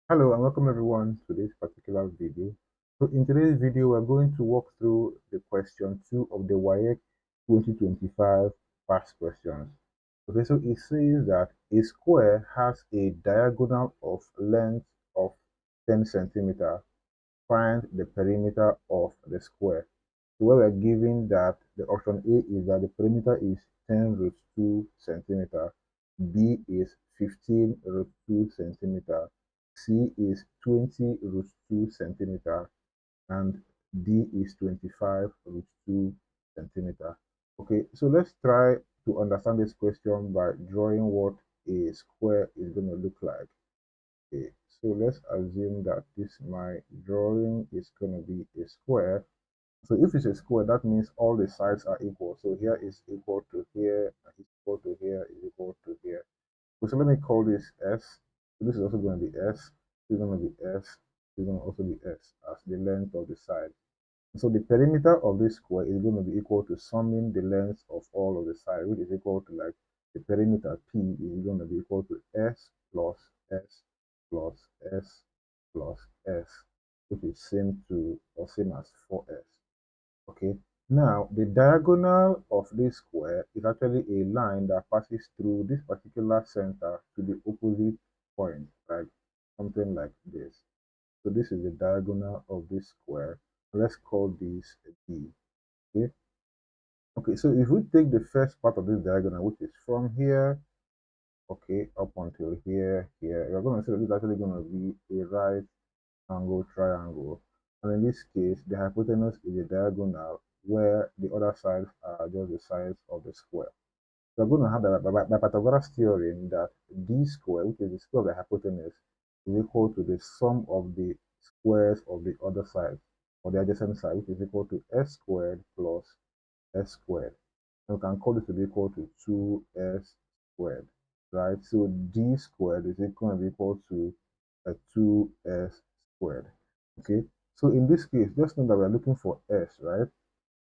Hello and welcome everyone to this particular video. So in today's video, we're going to walk through the question 2 of the WAEC 2025 past questions. Okay, so it says that a square has a diagonal of length of 10 centimeter. Find the perimeter of the square. So where we're given that the option A is that the perimeter is 10 root 2 centimeter, B is 15 root 2 centimeter, C is 20 root 2 centimeter, and D is 25 root 2 centimeter. Okay, so let's try to understand this question by drawing what a square is going to look like. Okay, so let's assume that this my drawing is going to be a square. So if it's a square, that means all the sides are equal. So here is equal to here, is equal to here, is equal to here. So let me call this S. So this is also going to be S. This is going to be S. This is going to also be S as the length of the side. So the perimeter of this square is going to be equal to summing the length of all of the sides, which is equal to like the perimeter P is going to be equal to S plus S plus S plus S, which is same to or same as 4S. Okay. Now the diagonal of this square is actually a line that passes through this particular center to the opposite point, like something like this. So this is the diagonal of this square. Let's call this D. Okay. Okay, so if we take the first part of this diagonal, which is from here, okay, up until here, you're going to see that this is actually going to be a right angle triangle. And in this case, the hypotenuse is a diagonal where the other sides are just the sides of the square. So we're going to have that by Pythagoras theorem that d square, which is the square of the hypotenuse, is equal to the sum of the squares of the other side, or the adjacent side, which is equal to s squared plus s squared. And we can call this to be equal to 2s squared, right? So d squared is going to be equal to 2s squared. Okay, so in this case, just know that we're looking for s, right?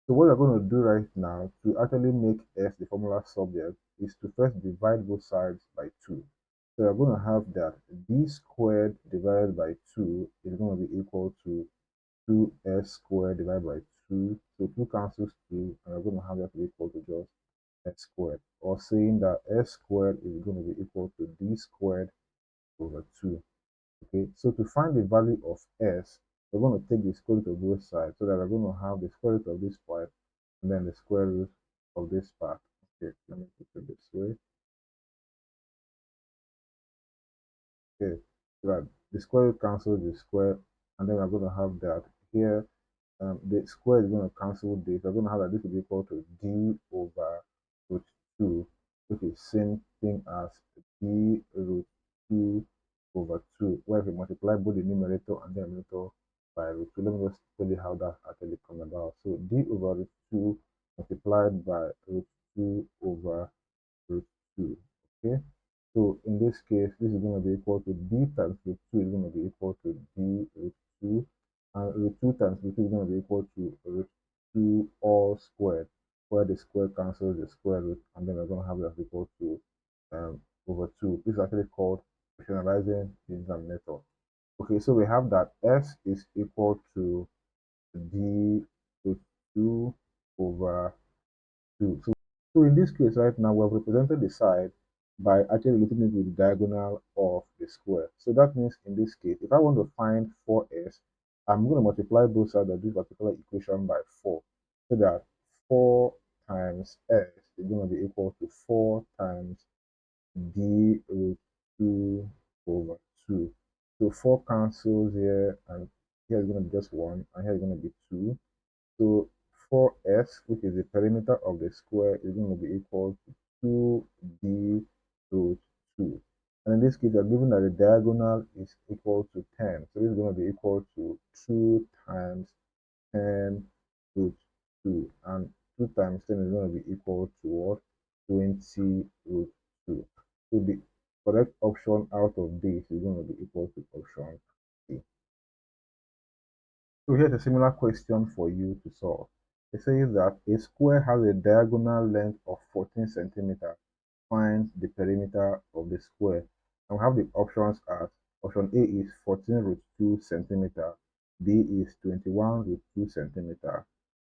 So what we're going to do right now to actually make s the formula subject is to first divide both sides by 2. So we're going to have that d squared divided by 2 is going to be equal to 2s squared divided by 2. So 2 cancels 2, and we're going to have that to be equal to just s squared. Or saying that s squared is going to be equal to d squared over 2. Okay, so to find the value of s, we're going to take the square root of both sides so that we're going to have the square root of this part and then the square root of this part. Okay, let me put it this way. Okay, so that the square root cancels the square, and then we're going to have that here. The square is going to cancel this. We're going to have that this will be equal to d over root 2, which is same thing as d root 2 over 2, where if we multiply both the numerator and the denominator by root 2. Let me just tell you how that actually comes about. So d over root 2 multiplied by root 2 over root 2. Okay. So in this case, this is going to be equal to d times root 2 is going to be equal to d root 2. And root 2 times root 2 is going to be equal to root 2 all squared, where the square cancels the square root, and then we're going to have that equal to over 2. This is actually called rationalizing the denominator. Okay, so we have that s is equal to d root 2 over 2. So in this case right now, we have represented the side by actually relating it with the diagonal of the square. So that means in this case, if I want to find 4s, I'm going to multiply both sides of this particular equation by 4. So that 4 times s is going to be equal to 4 times d root 2 over 2. So 4 cancels here, and here is going to be just 1, and here is going to be 2. So 4s, which is the perimeter of the square, is going to be equal to 2d root 2. And in this case, we're given that the diagonal is equal to 10. So this is going to be equal to 2 times 10 root 2. And 2 times 10 is going to be equal to what? 20 root 2. So the correct option out of this is going to be equal to option C. So here's a similar question for you to solve. It says that a square has a diagonal length of 14 centimeters. Find the perimeter of the square. And we have the options as Option A is 14 root 2 centimeter. B is 21 root 2 centimeter.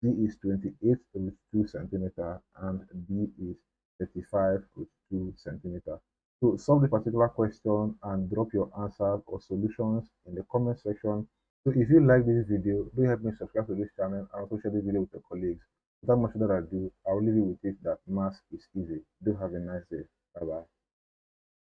C is 28 root 2 centimeter. And D is 35 root 2 centimeter. So solve the particular question and drop your answers or solutions in the comment section. So if you like this video, do help me subscribe to this channel and also share this video with your colleagues. Without much further ado, I will leave you with it that math is easy. Do have a nice day. Bye bye.